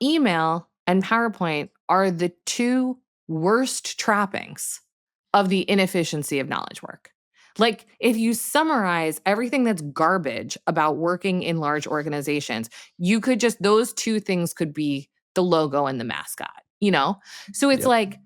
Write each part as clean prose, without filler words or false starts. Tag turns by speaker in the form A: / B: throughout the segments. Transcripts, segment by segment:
A: Email and PowerPoint are the two worst trappings of the inefficiency of knowledge work. Like, if you summarize everything that's garbage about working in large organizations, you could just, those two things could be the logo and the mascot, you know? So it's
B: Yep.
A: like,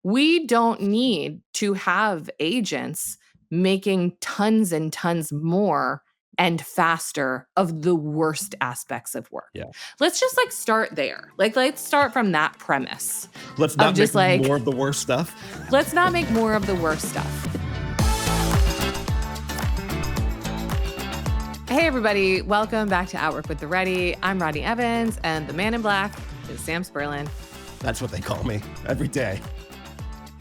A: we don't need to have agents making tons and tons more and faster of the worst aspects of work.
B: Yeah.
A: Let's just like start there. Like, let's start from that premise
B: Let's
A: of
B: not make
A: just like,
B: more of the worst stuff.
A: let's not make more of the worst stuff. Hey, everybody. Welcome back to Outwork with the Ready. I'm Rodney Evans, and the man in black is Sam Spurlin.
B: That's what they call me every day.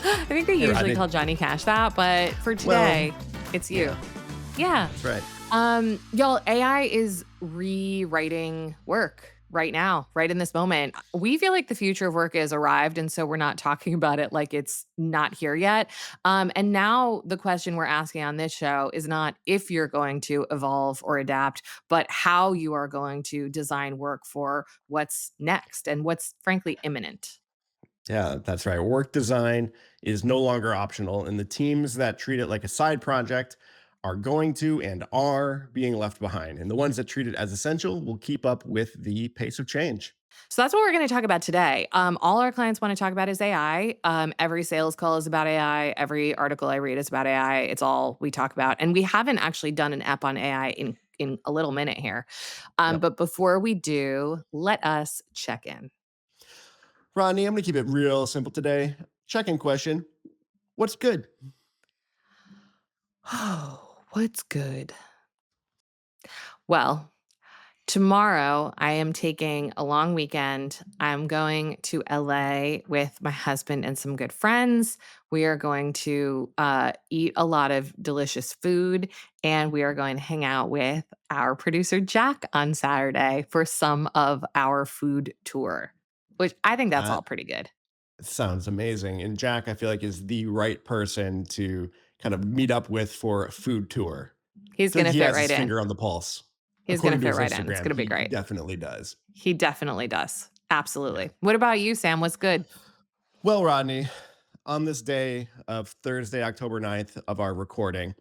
A: I think they usually
B: Rodney.
A: call Johnny Cash that, but for today, it's you. Yeah.
B: That's right.
A: Y'all, AI is rewriting work right now, right in this moment. We feel like the future of work has arrived, and so we're not talking about it like it's not here yet. And now the question we're asking on this show is not if you're going to evolve or adapt, but how you are going to design work for what's next and what's frankly imminent.
B: Yeah, that's right. Work design is no longer optional, and the teams that treat it like a side project are going to and are being left behind. And the ones that treat it as essential will keep up with the pace of change.
A: So that's what we're going to talk about today. All our clients want to talk about is AI. Every sales call is about AI. Every article I read is about AI. It's all we talk about, and we haven't actually done an ep on AI in a little minute here.
B: Yep.
A: But before we do, let us check in.
B: Rodney, I'm going to keep it real simple today. Check-in question. What's good?
A: Oh, what's good? Well, tomorrow, I am taking a long weekend. I'm going to LA with my husband and some good friends. We are going to eat a lot of delicious food, and we are going to hang out with our producer, Jack, on Saturday for some of our food tour, which I think that's all
B: That
A: pretty good.
B: sounds amazing. And Jack, I feel like, is the right person to kind of meet up with for a food tour. I
A: He's
B: feel
A: going
B: like
A: to
B: he
A: fit
B: has
A: right
B: his
A: in.
B: finger on the pulse.
A: He's going to
B: According to
A: fit
B: his
A: right in. It's
B: Instagram,
A: going to be
B: he
A: great.
B: definitely does.
A: He definitely does.
B: Yeah.
A: Absolutely. What about you, Sam? What's good?
B: Well, Rodney, on this day of Thursday, October 9th of our recording,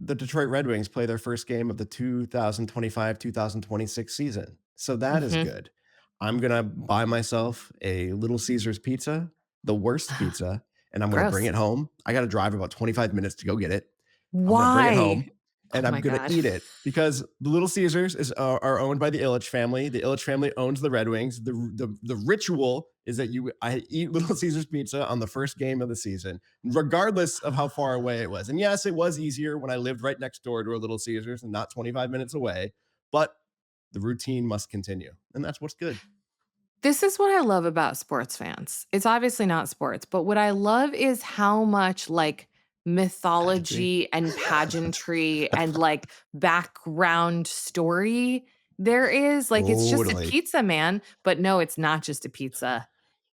B: the Detroit Red Wings play their first game of the 2025-2026 season. So that is
A: Hmm.
B: good. I'm going to buy myself a Little Caesars pizza, the worst pizza, and I'm going to bring
A: Gross.
B: it home. I got to drive about 25 minutes to go get it. I'm going to bring it
A: Why?
B: home
A: Oh
B: and I'm
A: my
B: going to
A: God.
B: eat it because the Little Caesars are owned by the Ilitch family. The Ilitch family owns the Red Wings. The ritual is that I eat Little Caesars pizza on the first game of the season, regardless of how far away it was. And yes, it was easier when I lived right next door to a Little Caesars and not 25 minutes away, but the routine must continue. And that's what's good.
A: This is what I love about sports fans. It's obviously not sports, but what I love is how much like
B: Pageantry.
A: mythology and pageantry and like background story there is. Like, it's just a
B: Totally.
A: pizza, man. But no, it's not just a pizza.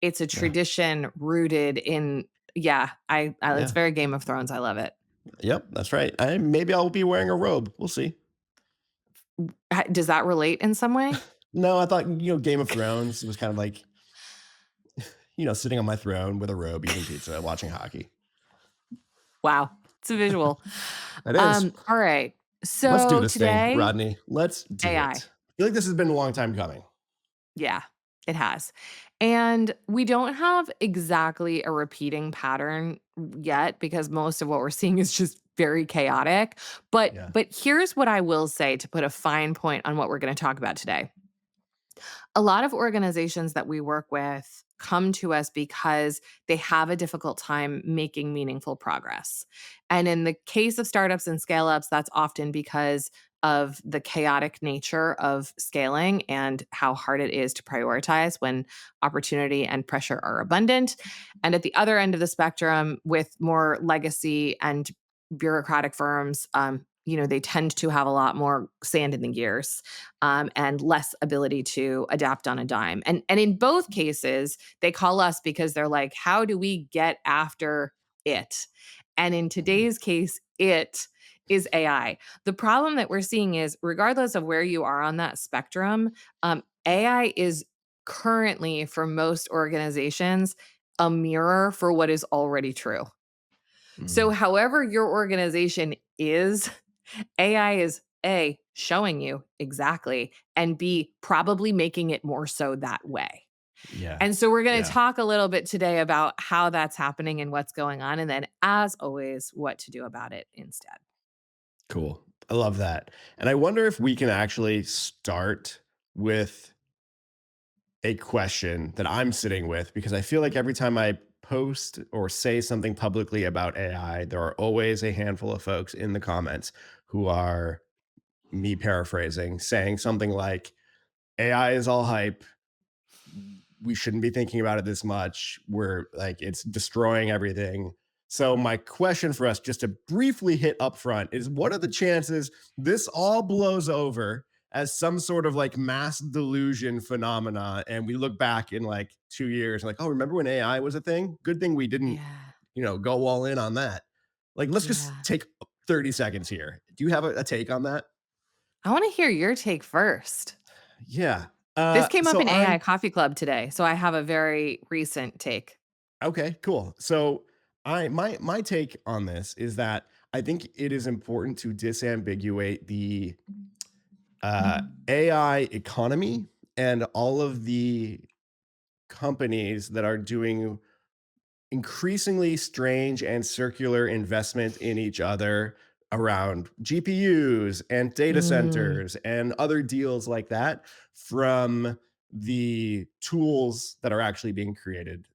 A: It's a
B: Yeah.
A: tradition rooted in, yeah, I it's
B: Yeah.
A: very Game of Thrones. I love it.
B: Yep. That's right. Maybe I'll be wearing a robe. We'll see.
A: Does that relate in some way?
B: No, I thought, Game of Thrones was kind of like, sitting on my throne with a robe, eating pizza, watching hockey.
A: Wow. It's a visual.
B: It is.
A: All right.
B: Let's do
A: So
B: this thing,
A: today,
B: Rodney. Let's do
A: AI.
B: it. I feel like this has been a long time coming.
A: Yeah, it has. And we don't have exactly a repeating pattern yet because most of what we're seeing is just very chaotic. But
B: Yeah.
A: but here's what I will say to put a fine point on what we're going to talk about today. A lot of organizations that we work with come to us because they have a difficult time making meaningful progress. And in the case of startups and scale ups, that's often because of the chaotic nature of scaling and how hard it is to prioritize when opportunity and pressure are abundant. And at the other end of the spectrum, with more legacy and bureaucratic firms, they tend to have a lot more sand in the gears and less ability to adapt on a dime. And in both cases, they call us because they're like, how do we get after it? And in today's case, it is AI. The problem that we're seeing is, regardless of where you are on that spectrum, AI is currently, for most organizations, a mirror for what is already true. So,
B: Mm,
A: however your organization is, AI is A, showing you exactly, and B, probably making it more so that way.
B: yeah.
A: And so we're going to
B: Yeah.
A: talk a little bit today about how that's happening and what's going on. And then, as always, what to do about it instead.
B: Cool. I love that. And I wonder if we can actually start with a question that I'm sitting with because I feel like every time I post or say something publicly about AI, there are always a handful of folks in the comments who are me paraphrasing, saying something like, AI is all hype. We shouldn't be thinking about it this much. We're like, it's destroying everything. So, my question for us, just to briefly hit up front, is what are the chances this all blows over as some sort of like mass delusion phenomena? And we look back in like 2 years, like, oh, remember when AI was a thing? Good thing we didn't,
A: Yeah.
B: go all in on that. Like, let's just
A: Yeah.
B: take 30 seconds here. Do you have a take on that?
A: I want to hear your take first.
B: Yeah.
A: This came up
B: So
A: in AI
B: I
A: Coffee Club today. So I have a very recent take.
B: Okay, cool. So my take on this is that I think it is important to disambiguate the AI economy and all of the companies that are doing increasingly strange and circular investment in each other around GPUs and data
A: Mm,
B: centers and other deals like that from the tools that are actually being created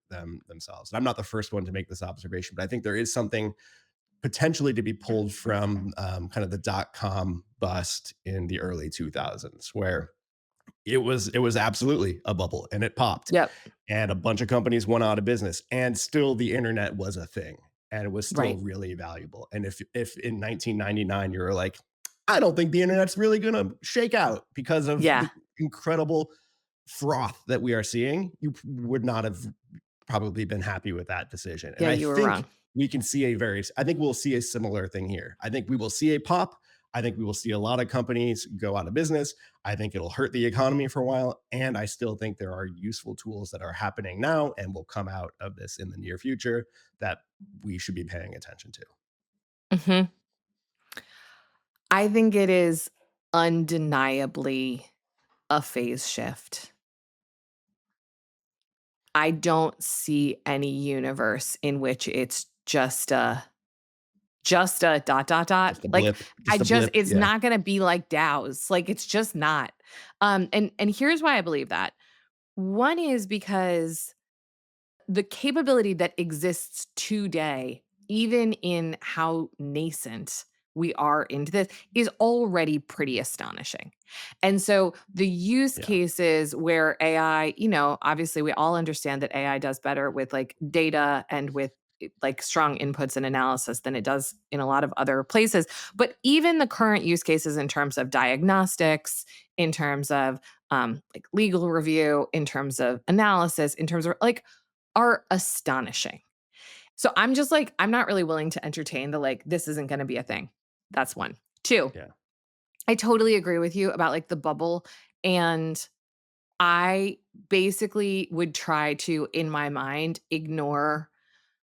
B: themselves. And I'm not the first one to make this observation, but I think there is something potentially to be pulled from kind of the dot com bust in the early 2000s, where it was absolutely a bubble and it popped
A: yep.
B: and a bunch of companies went out of business and still the internet was a thing and it was still
A: Right.
B: really valuable. And if in 1999 you were like, I don't think the internet's really going to shake out because of
A: Yeah.
B: the incredible froth that we are seeing, you would not have probably been happy with that decision. And
A: Yeah.
B: I
A: You were
B: think
A: wrong.
B: I think we'll see a similar thing here. I think we will see a pop. I think we will see a lot of companies go out of business. I think it'll hurt the economy for a while. And I still think there are useful tools that are happening now and will come out of this in the near future that we should be paying attention to.
A: Hmm. I think it is undeniably a phase shift. I don't see any universe in which it's just a dot, dot, dot.
B: Just a
A: Like,
B: blip, just a blip.
A: it's
B: Yeah.
A: not gonna be like DAOs, like, it's just not. And here's why I believe that. One is because the capability that exists today, even in how nascent we are into this, is already pretty astonishing. And so the use
B: Yeah.
A: cases where AI, obviously we all understand that AI does better with like data and with like strong inputs and analysis than it does in a lot of other places. But even the current use cases in terms of diagnostics, in terms of like legal review, in terms of analysis, in terms of like are astonishing. So I'm just like, I'm not really willing to entertain the like, this isn't going to be a thing. That's one. Two,
B: Yeah.
A: I totally agree with you about like the bubble. And I basically would try to, in my mind, ignore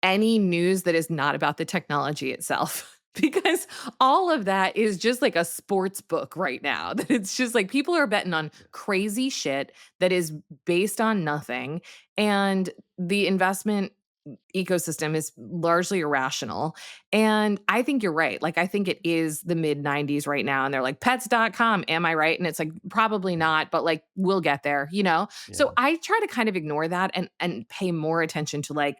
A: any news that is not about the technology itself because all of that is just like a sports book right now. That it's just like people are betting on crazy shit that is based on nothing. And the investment ecosystem is largely irrational. And I think you're right. Like, I think it is the mid 90s right now. And they're like, pets.com. Am I right? And it's like, probably not, but like, we'll get there. So
B: Yeah.
A: I try to kind of ignore that and pay more attention to like,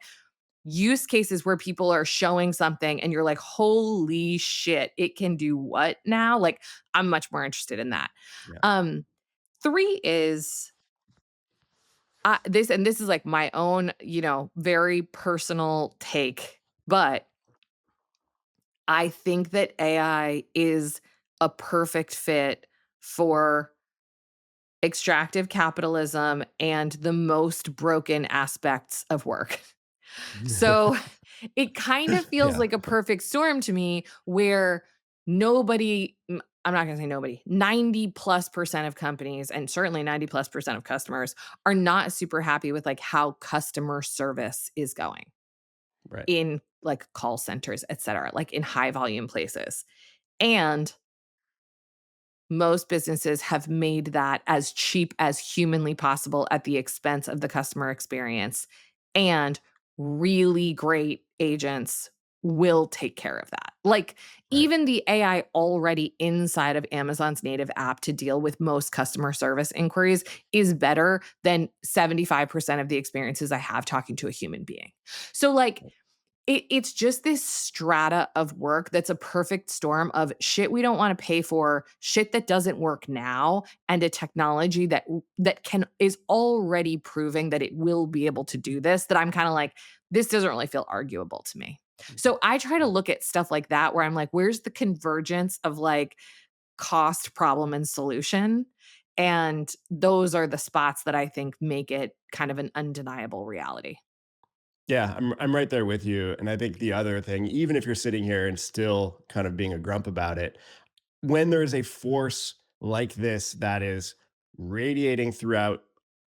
A: use cases where people are showing something and you're like, "Holy shit, it can do what now?" Like, I'm much more interested in that.
B: Yeah.
A: Um, 3 is, this is like my own, very personal take, but I think that AI is a perfect fit for extractive capitalism and the most broken aspects of work. So it kind of feels
B: Yeah.
A: like a perfect storm to me where nobody I'm not gonna say nobody, 90 plus percent of companies and certainly 90 plus percent of customers are not super happy with like how customer service is going
B: Right.
A: in like call centers, et cetera, like in high volume places. And most businesses have made that as cheap as humanly possible at the expense of the customer experience, and really great agents will take care of that. Like,
B: Right.
A: even the AI already inside of Amazon's native app to deal with most customer service inquiries is better than 75% of the experiences I have talking to a human being. So, like, it's just this strata of work that's a perfect storm of shit we don't wanna pay for, shit that doesn't work now, and a technology that can is already proving that it will be able to do this, that I'm kinda like, "This doesn't really feel arguable to me." So, I try to
B: Yeah.
A: look at stuff like that where I'm like, "Where's the convergence of, like, cost, problem, and solution?" And those are the spots that I think make it kind of an undeniable reality.
B: Yeah, I'm right there with you. And I think the other thing, even if you're sitting here and still kind of being a grump about it, when there is a force like this that is radiating throughout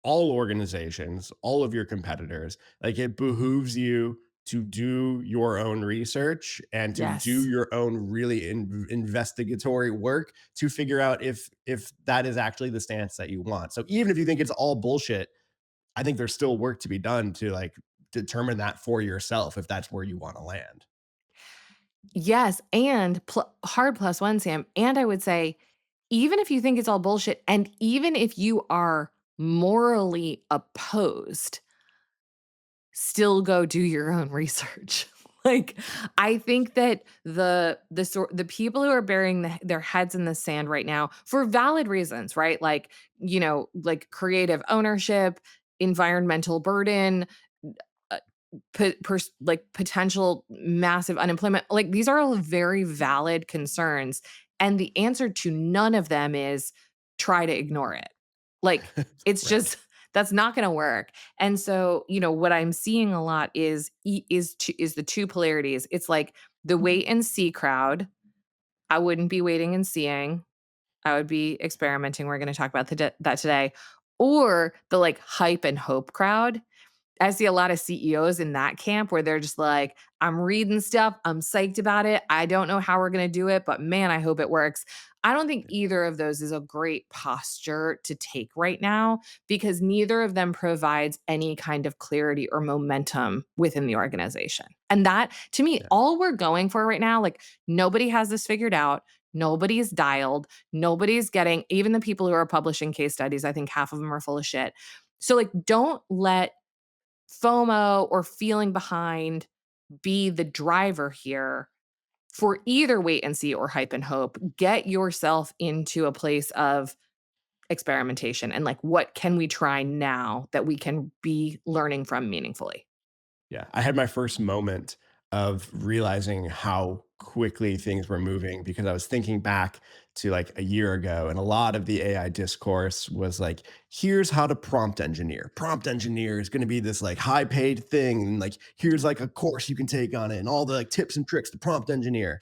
B: all organizations, all of your competitors, like it behooves you to do your own research and to do
A: Yes.
B: your own really investigatory work to figure out if that is actually the stance that you want. So even if you think it's all bullshit, I think there's still work to be done to like determine that for yourself if that's where you want to land.
A: Yes, and hard plus one, Sam. And I would say, even if you think it's all bullshit, and even if you are morally opposed, still go do your own research. Like, I think that the people who are burying their heads in the sand right now for valid reasons, right? Like, like creative ownership, environmental burden, uh, like potential massive unemployment. Like, these are all very valid concerns. And the answer to none of them is try to ignore it. Like, it's
B: Right.
A: just, that's not going to work. And so, what I'm seeing a lot is the two polarities. It's like the wait and see crowd. I wouldn't be waiting and seeing. I would be experimenting. We're going to talk about that today. Or the like hype and hope crowd. I see a lot of CEOs in that camp where they're just like, I'm reading stuff. I'm psyched about it. I don't know how we're going to do it, but man, I hope it works. I don't think either of those is a great posture to take right now because neither of them provides any kind of clarity or momentum within the organization. And that, to me,
B: Yeah.
A: all we're going for right now, like nobody has this figured out. Nobody's dialed. Nobody's getting, even the people who are publishing case studies, I think half of them are full of shit. So, like, don't let FOMO or feeling behind be the driver here for either wait and see or hype and hope. Get yourself into a place of experimentation and like, what can we try now that we can be learning from meaningfully?
B: Yeah, I had my first moment of realizing how quickly things were moving because I was thinking back to like a year ago, and a lot of the AI discourse was like, here's how to prompt engineer. Prompt engineer is going to be this like high paid thing. And like, here's like a course you can take on it and all the like tips and tricks to prompt engineer.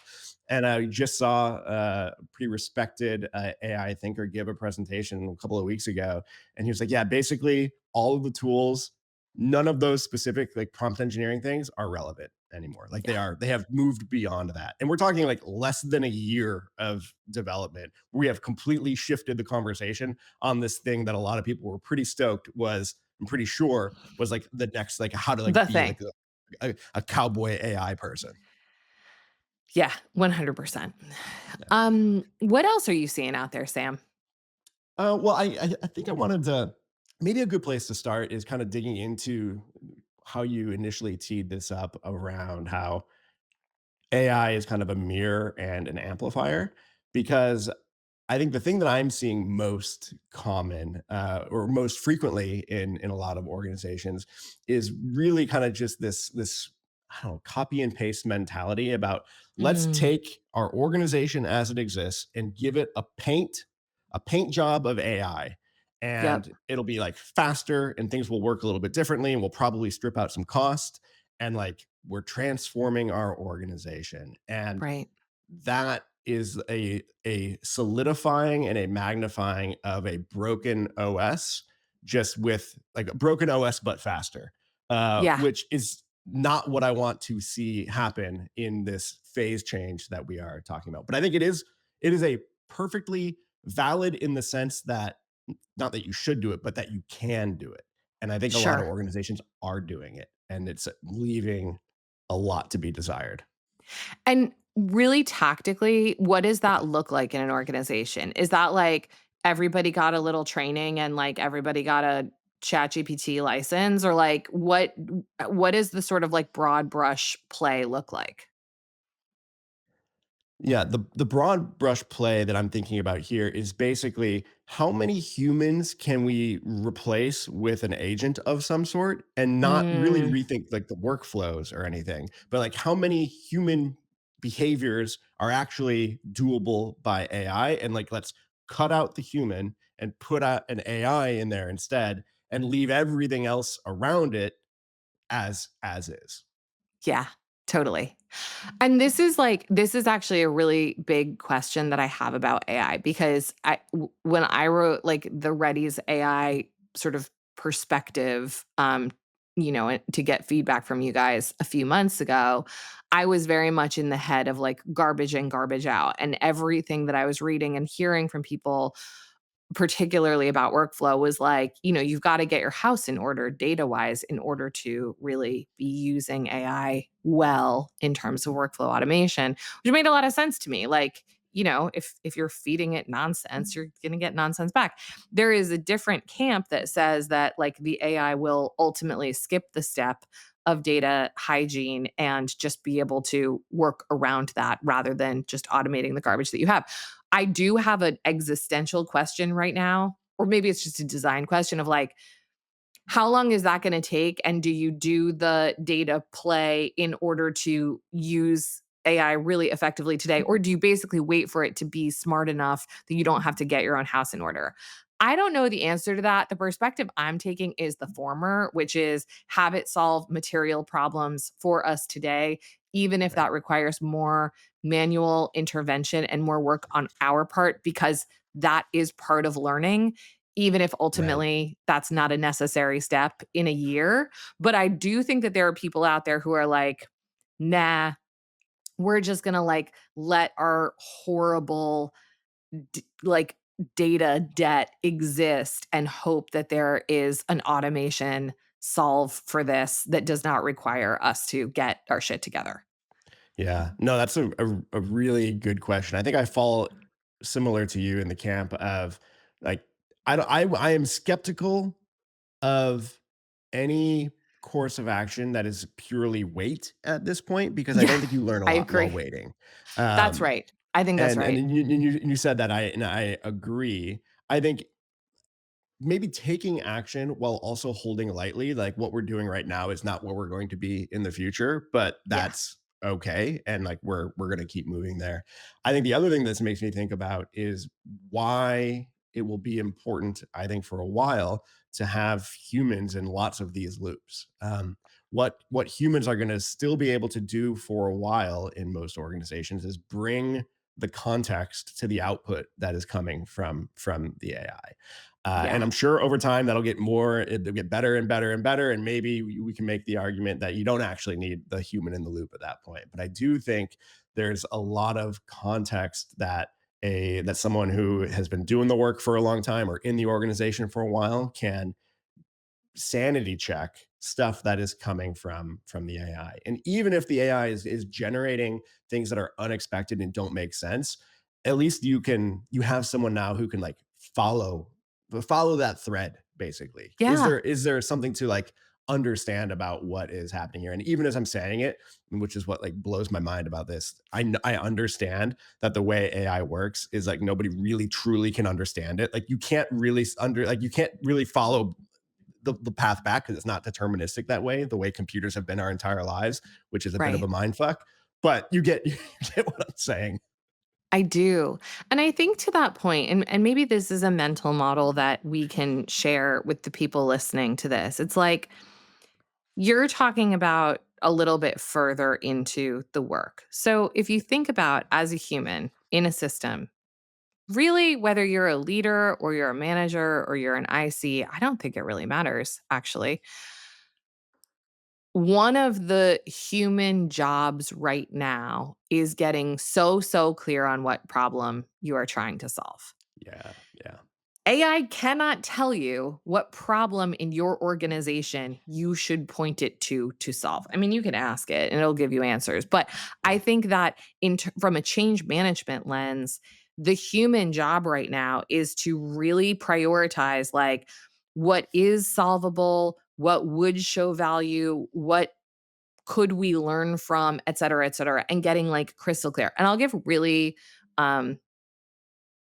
B: And I just saw a pretty respected AI thinker give a presentation a couple of weeks ago. And he was like, yeah, basically all of the tools, none of those specific like prompt engineering things are relevant anymore. Like
A: Yeah.
B: they have moved beyond that. And we're talking like less than a year of development. We have completely shifted the conversation on this thing that a lot of people were pretty stoked was, I'm pretty sure was like the next, like how to like
A: The
B: be
A: thing.
B: like a cowboy AI person.
A: Yeah, 100%.
B: Yeah.
A: What else are you seeing out there, Sam?
B: Well, I think I wanted to, maybe a good place to start is kind of digging into how you initially teed this up around how AI is kind of a mirror and an amplifier because I think the thing that I'm seeing most common or most frequently in a lot of organizations is really kind of just this I don't know copy and paste mentality about let's
A: Mm,
B: take our organization as it exists and give it a paint job of AI
A: yep,
B: and it'll be like faster and things will work a little bit differently and we'll probably strip out some cost and like we're transforming our organization and
A: right.
B: that is a solidifying and a magnifying of a broken OS, just with like a broken OS but faster,
A: Yeah,
B: which is not what I want to see happen in this phase change that we are talking about. But I think it is a perfectly valid in the sense that not that you should do it, but that you can do it. And I think a lot of
A: sure.
B: organizations are doing it, and it's leaving a lot to be desired.
A: And really tactically, what does that look like in an organization? Is that like everybody got a little training and like everybody got a ChatGPT license or like what is the sort of like broad brush play look like?
B: Yeah, the broad brush play that I'm thinking about here is basically how many humans can we replace with an agent of some sort and not really
A: Mm,
B: rethink like the workflows or anything, but like how many human behaviors are actually doable by AI, and like let's cut out the human and put out an AI in there instead and leave everything else around it as is.
A: yeah, totally. And this is actually a really big question that I have about AI because when I wrote like the Ready's AI sort of perspective, to get feedback from you guys a few months ago, I was very much in the head of like garbage in, garbage out, and everything that I was reading and hearing from people particularly about workflow was like, you've got to get your house in order data wise in order to really be using AI well in terms of workflow automation, which made a lot of sense to me. Like, if you're feeding it nonsense, you're going to get nonsense back. There is a different camp that says that like the AI will ultimately skip the step of data hygiene and just be able to work around that rather than just automating the garbage that you have. I do have an existential question right now, or maybe it's just a design question of like, how long is that gonna take, and do you do the data play in order to use AI really effectively today, or do you basically wait for it to be smart enough that you don't have to get your own house in order? I don't know the answer to that. The perspective I'm taking is the former, which is have it solve material problems for us today, even if
B: Right.
A: that requires more manual intervention and more work on our part, because that is part of learning even if
B: Right.
A: ultimately that's not a necessary step in a year. But I do think that there are people out there who are like, nah, we're just gonna like let our horrible like data debt exist and hope that there is an automation solve for this that does not require us to get our shit together.
B: Yeah. No, that's a really good question. I think I fall similar to you in the camp of like I am skeptical of any course of action that is purely wait at this point because I
A: Yeah,
B: don't think you learn a
A: I
B: lot while
A: agree.
B: waiting.
A: That's
B: Um,
A: right. I think that's
B: and
A: right.
B: then you said that I agree. I think maybe taking action while also holding lightly, like what we're doing right now is not where we're going to be in the future, but
A: Yeah.
B: that's okay. And like we're gonna keep moving there. I think the other thing this makes me think about is why it will be important, I think, for a while to have humans in lots of these loops. What humans are gonna still be able to do for a while in most organizations is bring the context to the output that is coming from the AI.
A: Yeah.
B: And I'm sure over time that'll get more, it'll get better and better and better. And maybe we can make the argument that you don't actually need the human in the loop at that point. But I do think there's a lot of context that someone who has been doing the work for a long time or in the organization for a while can sanity check stuff that is coming from the AI. And even if the AI is generating things that are unexpected and don't make sense, at least you have someone now who can like follow that thread basically.
A: Yeah.
B: Is there something to like understand about what is happening here? And even as I'm saying it, which is what like blows my mind about this, I understand that the way AI works is like nobody really truly can understand it. Like you can't really follow the path back because it's not deterministic that way, the way computers have been our entire lives, which is a bit of
A: Right.
B: a mind fuck. But you get you get what I'm saying.
A: I do. And I think to that point, and maybe this is a mental model that we can share with the people listening to this. It's like you're talking about a little bit further into the work. So if you think about as a human in a system, really, whether you're a leader or you're a manager or you're an IC, I don't think it really matters, actually. One of the human jobs right now is getting so clear on what problem you are trying to solve.
B: Yeah, yeah,
A: AI cannot tell you what problem in your organization you should point it to solve. I mean, you can ask it and it'll give you answers, but I
B: yeah,
A: think that from a change management lens, the human job right now is to really prioritize like what is solvable, what would show value, what could we learn from, et cetera, and getting like crystal clear. And I'll give really um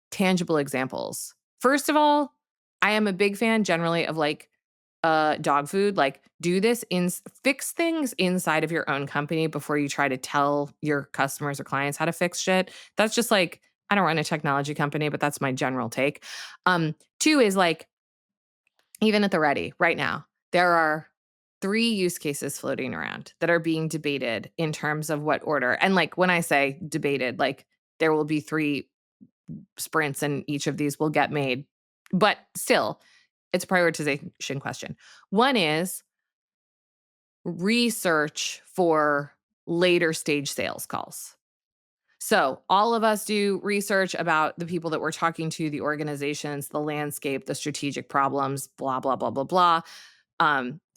A: tangible examples. First of all, I am a big fan generally of like dog food. Like do this in fix things inside of your own company before you try to tell your customers or clients how to fix shit. That's just like I don't run a technology company, but that's my general take. Two is like even at the ready right now, there are 3 use cases floating around that are being debated in terms of what order. And like when I say debated, like there will be 3 sprints and each of these will get made. But still, it's a prioritization question. One is research for later stage sales calls. So, all of us do research about the people that we're talking to, the organizations, the landscape, the strategic problems, blah, blah, blah, blah, blah,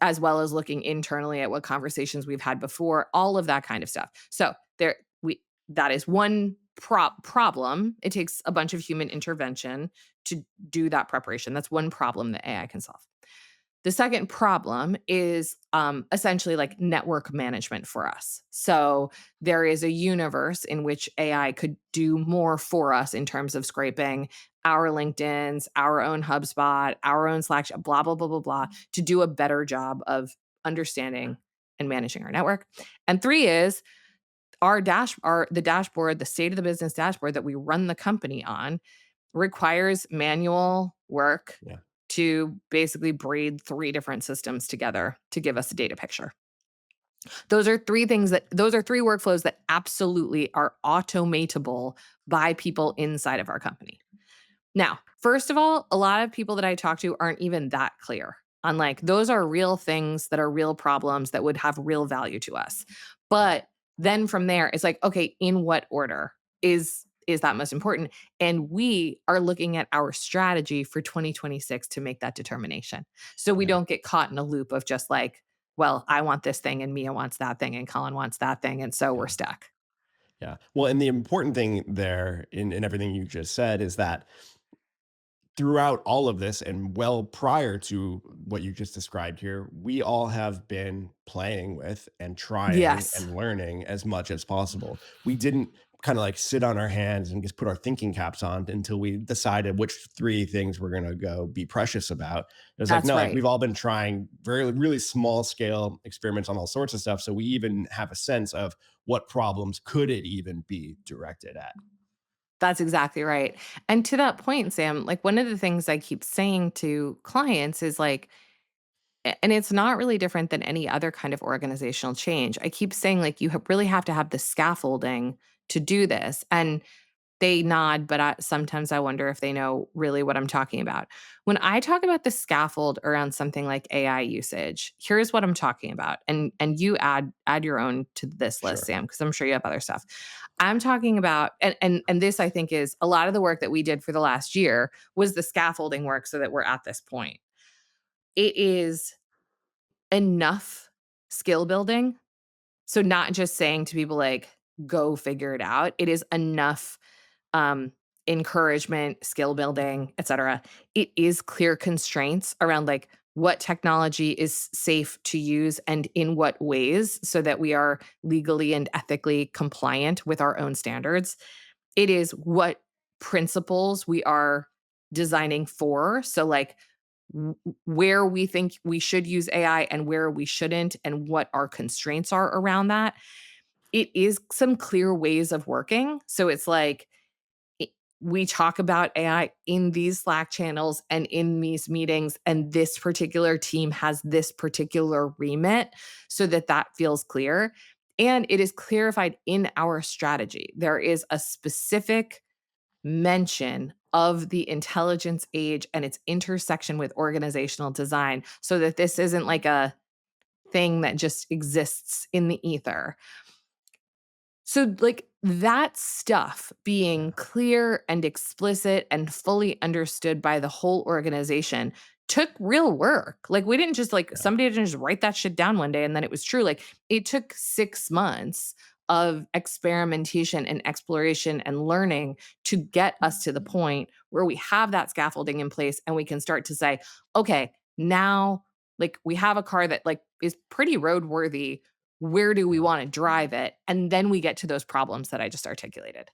A: as well as looking internally at what conversations we've had before, all of that kind of stuff. So, that is one problem. It takes a bunch of human intervention to do that preparation. That's one problem that AI can solve. The second problem is essentially like network management for us. So there is a universe in which AI could do more for us in terms of scraping our LinkedIn's, our own HubSpot, our own Slack, blah, blah, blah, blah, blah, to do a better job of understanding and managing our network. And three is the dashboard, the state of the business dashboard that we run the company on requires manual work
B: yeah,
A: to basically braid 3 different systems together to give us a data picture. Those are 3 workflows that absolutely are automatable by people inside of our company. Now, first of all, a lot of people that I talk to aren't even that clear on like those are real things that are real problems that would have real value to us.
B: yeah,
A: But then from there, it's like, okay, in what order is that most important? And we are looking at our strategy for 2026 to make that determination. So we
B: yeah,
A: don't get caught in a loop of just like, well, I want this thing and Mia wants that thing and Colin wants that thing. And so we're
B: yeah,
A: stuck.
B: yeah. Well, and the important thing there in everything you just said is that throughout all of this and well prior to what you just described here, we all have been playing with and trying
A: Yes,
B: and learning as much as possible. We didn't kind of like sit on our hands and just put our thinking caps on until we decided which 3 things we're going to go be precious about. It was like,
A: that's
B: no, like
A: right.
B: we've all been trying very, really small scale experiments on all sorts of stuff. So we even have a sense of what problems could it even be directed at.
A: That's exactly right. And to that point, Sam, like one of the things I keep saying to clients is like, and it's not really different than any other kind of organizational change. I keep saying like you really have to have the scaffolding to do this. And they nod, but sometimes I wonder if they know really what I'm talking about. When I talk about the scaffold around something like AI usage, here's what I'm talking about. And you add your own to this list,
B: Sure.
A: Sam, because I'm sure you have other stuff. I'm talking about and this I think is a lot of the work that we did for the last year was the scaffolding work so that we're at this point. It is enough skill building. So not just saying to people like go figure it out. It is enough um, encouragement, skill building, et cetera. It is clear constraints around like what technology is safe to use and in what ways so that we are legally and ethically compliant with our own standards. It is what principles we are designing for. So, like, where we think we should use AI and where we shouldn't, and what our constraints are around that. It is some clear ways of working. So, it's like, I we talk about AI in these Slack channels and in these meetings, and this particular team has this particular remit so that that feels clear. And it is clarified in our strategy. There is a specific mention of the intelligence age and its intersection with organizational design so that this isn't like a thing that just exists in the ether. So, like, that stuff being
B: Yeah.
A: clear and explicit and fully understood by the whole organization took real work. Like, we didn't just like
B: Yeah.
A: somebody didn't just write that shit down one day and then it was true. Like, it took 6 months of experimentation and exploration and learning to get us to the point where we have that scaffolding in place and we can start to say, "Okay, now like we have a car that like is pretty roadworthy. Where do we
B: Yeah.
A: wanna drive it?" And then we get to those problems that I just articulated.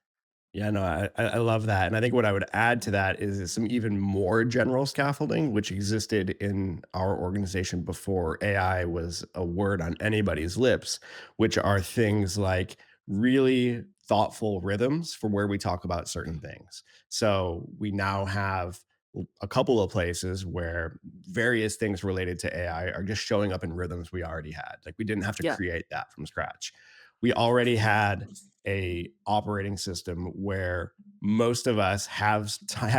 B: Yeah, no, I love that, and I think what I would add to that is some even more general scaffolding, which existed in our organization before AI was a word on anybody's lips, which are things like really thoughtful rhythms for where we talk about certain things. So we now have a couple of places where various things related to AI are just showing up in rhythms we already had. Like we didn't have to
A: Yeah,
B: create that from scratch. We already had a operating system where most of us have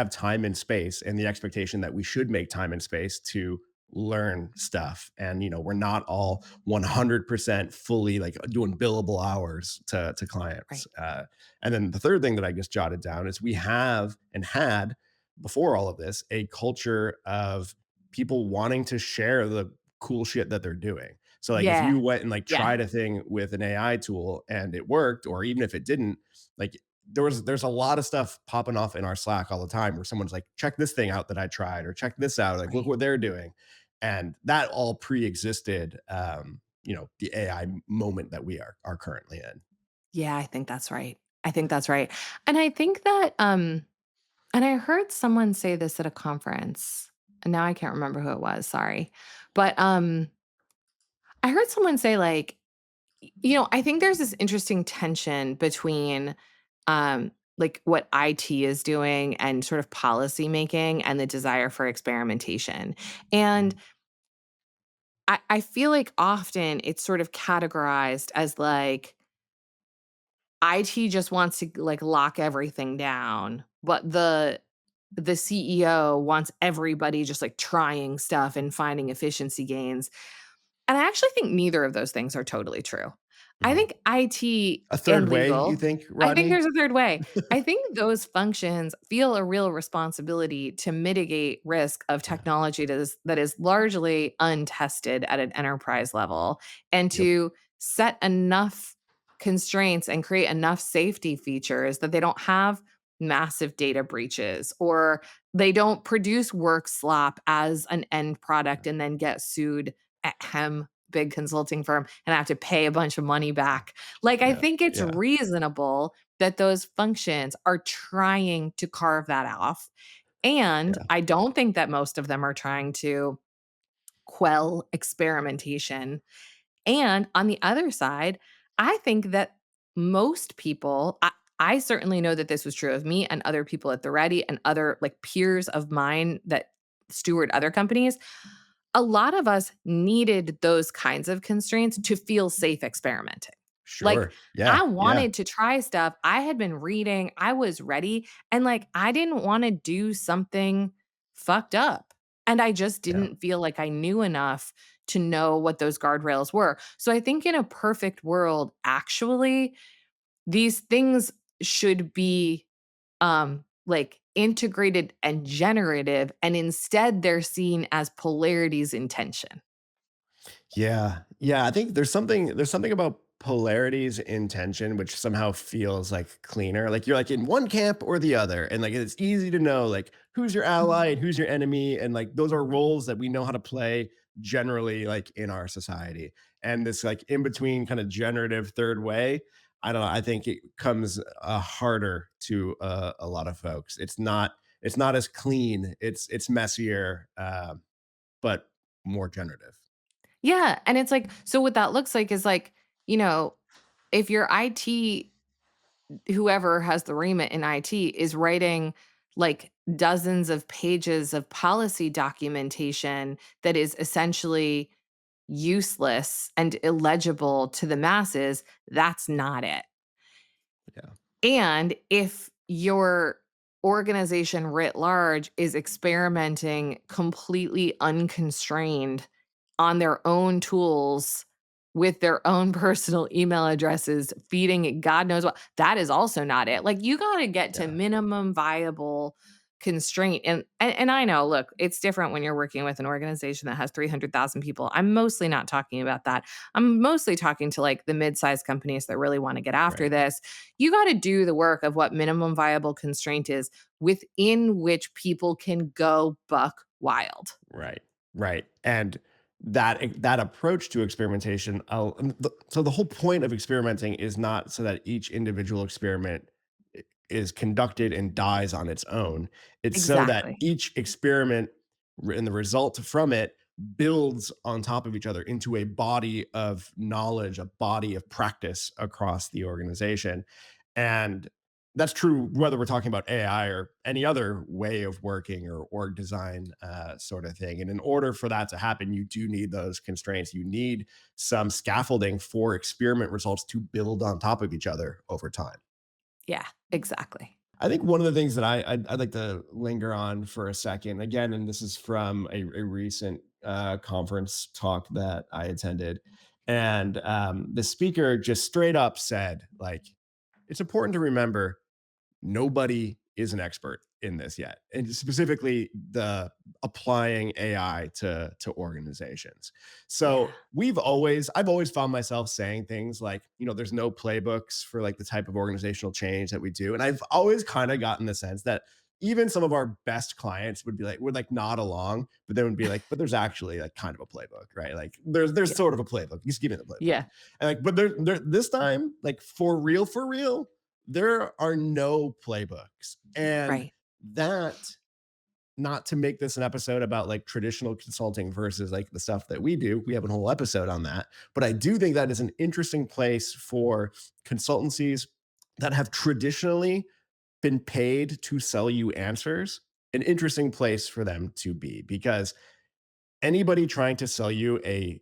B: time and space and the expectation that we should make time and space to learn stuff, and we're not all 100% fully like doing billable hours to clients.
A: right.
B: And then the third thing that I just jotted down is we have and had before all of this a culture of people wanting to share the cool shit that they're doing. So like if
A: Yeah,
B: you went and like
A: yeah,
B: tried a thing with an AI tool and it worked, or even if it didn't, like there's a lot of stuff popping off in our Slack all the time where someone's like, check this thing out that I tried, or check this out, like look
A: right.
B: what they're doing. And that all pre-existed the AI moment that we are currently in.
A: Yeah, I think that's right. I think that's right. And I think that, and I heard someone say this at a conference, and now I can't remember who it was, sorry. But, I heard someone say, like, I think there's this interesting tension between, like, what IT is doing and sort of policy making and the desire for experimentation. And
B: Mhm.
A: I feel like often it's sort of categorized as like IT just wants to like lock everything down, but the CEO wants everybody just like trying stuff and finding efficiency gains. And I actually think neither of those things are totally true. I
B: Mhm.
A: think IT
B: A
A: and
B: third way, you
A: legal,
B: think,
A: I think
B: Rodney?
A: there's a third way. I think those functions feel a real responsibility to mitigate risk of
B: Yeah.
A: technology that is largely untested at an enterprise level and
B: Yep.
A: to set enough constraints and create enough safety features that they don't have massive data breaches or they don't produce work slop as an end product and then get sued at hem big consulting firm and have to pay a bunch of money back. Like, I
B: Yeah.
A: think it's
B: Yeah.
A: reasonable that those functions are trying to carve that off. And
B: Yeah.
A: I don't think that most of them are trying to quell experimentation. And on the other side, I think that most people, I certainly know that this was true of me and other people at the Ready and other like peers of mine that steward other companies. A lot of us needed those kinds of constraints to feel safe experimenting. Like,
B: Sure. Yeah.
A: I
B: Yeah.
A: wanted to try stuff. I had been reading, I was ready, and like, I didn't want to do something fucked up. And I just
B: Yeah.
A: didn't feel like I knew enough to know what those guardrails were. So I think in a perfect world, actually, these things should be like integrated and generative, and instead they're seen as polarities in tension.
B: Yeah. Yeah, I think there's something about polarities in tension which somehow feels like cleaner. Like you're like in one camp or the other. And like it's easy to know like who's your ally and who's your enemy. And like those are roles that we know how to play generally like in our society. And this like in between kind of generative third way, I don't know. I think it comes harder to a lot of folks. It's not as clean. It's messier, but more generative.
A: Yeah, and it's like so what that looks like is like, you know, if your IT whoever has the remit in IT is writing like dozens of pages of policy documentation that is essentially useless and illegible to the masses, that's not it.
B: Yeah.
A: And if your organization writ large is experimenting completely unconstrained on their own tools with their own personal email addresses, feeding it God knows what, that is also not it. Like, you gotta get to
B: Yeah.
A: minimum viable constraint, and I know, look, it's different when you're working with an organization that has 300,000 people. I'm mostly not talking about that. I'm mostly talking to, like, the mid-sized companies that really wanna get after
B: Right.
A: this. You gotta do the work of what minimum viable constraint is within which people can go buck wild.
B: Right. Right. And that approach to experimentation, so the whole point of experimenting is not so that each individual experiment is conducted and dies on its own. It's so that
A: Exactly.
B: each experiment and the result from it builds on top of each other into a body of knowledge, a body of practice across the organization. And that's true whether we're talking about AI or any other way of working or org design sort of thing. And in order for that to happen, you do need those constraints. You need some scaffolding for experiment results to build on top of each other over time.
A: Yeah, exactly.
B: I think one of the things that I'd like to linger on for a second, again, and this is from a recent conference talk that I attended, and the speaker just straight up said, like, it's important to remember nobody is an expert in this yet, and specifically the applying AI to organizations.
A: Yeah.
B: So I've always found myself saying things like, there's no playbooks for like the type of organizational change that we do, and I've always kind of gotten the sense that even some of our best clients would like nod along, but then would be like, but there's actually like kind of a playbook, right? Like there's
A: Yeah.
B: sort of a playbook. Just give me the playbook.
A: Yeah.
B: And like, but there this time, like for real, there are no playbooks. And
A: Right.
B: that, not to make this an episode about like traditional consulting versus like the stuff that we do, we have a whole episode on that. But I do think that is an interesting place for consultancies that have traditionally been paid to sell you answers, an interesting place for them to be, because anybody trying to sell you a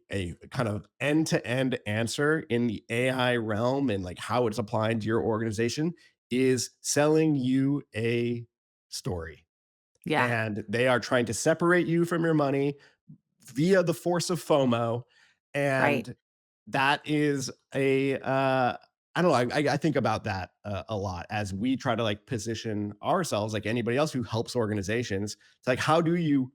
B: kind of end-to-end answer in the AI realm and like how it's applying to your organization is selling you a story.
A: Yeah.
B: And they are trying to separate you from your money via the force of FOMO.
A: Right.
B: And that is I don't know. I think about that a lot as we try to like position ourselves, like anybody else who helps organizations. It's like, how do you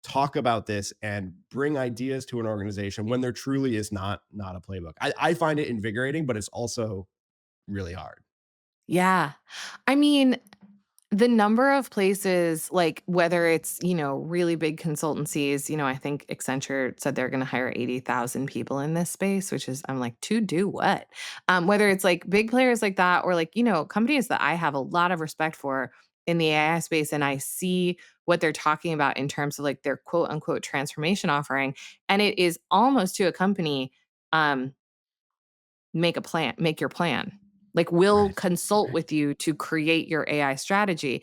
B: talk about this and bring ideas to an organization when there truly is not a playbook? I find it invigorating, but it's also really hard.
A: Yeah. I mean, the number of places, like, whether it's, really big consultancies, I think Accenture said they're gonna hire 80,000 people in this space, which is I'm like, "To do what?" Whether it's, like, big players like that or, like, companies that I have a lot of respect for in the AI space, and I see what they're talking about in terms of, like, their quote, unquote, "transformation offering," and it is almost to a company, um make your plan. Like, we'll
B: Right.
A: consult
B: Right.
A: with you to create your AI strategy.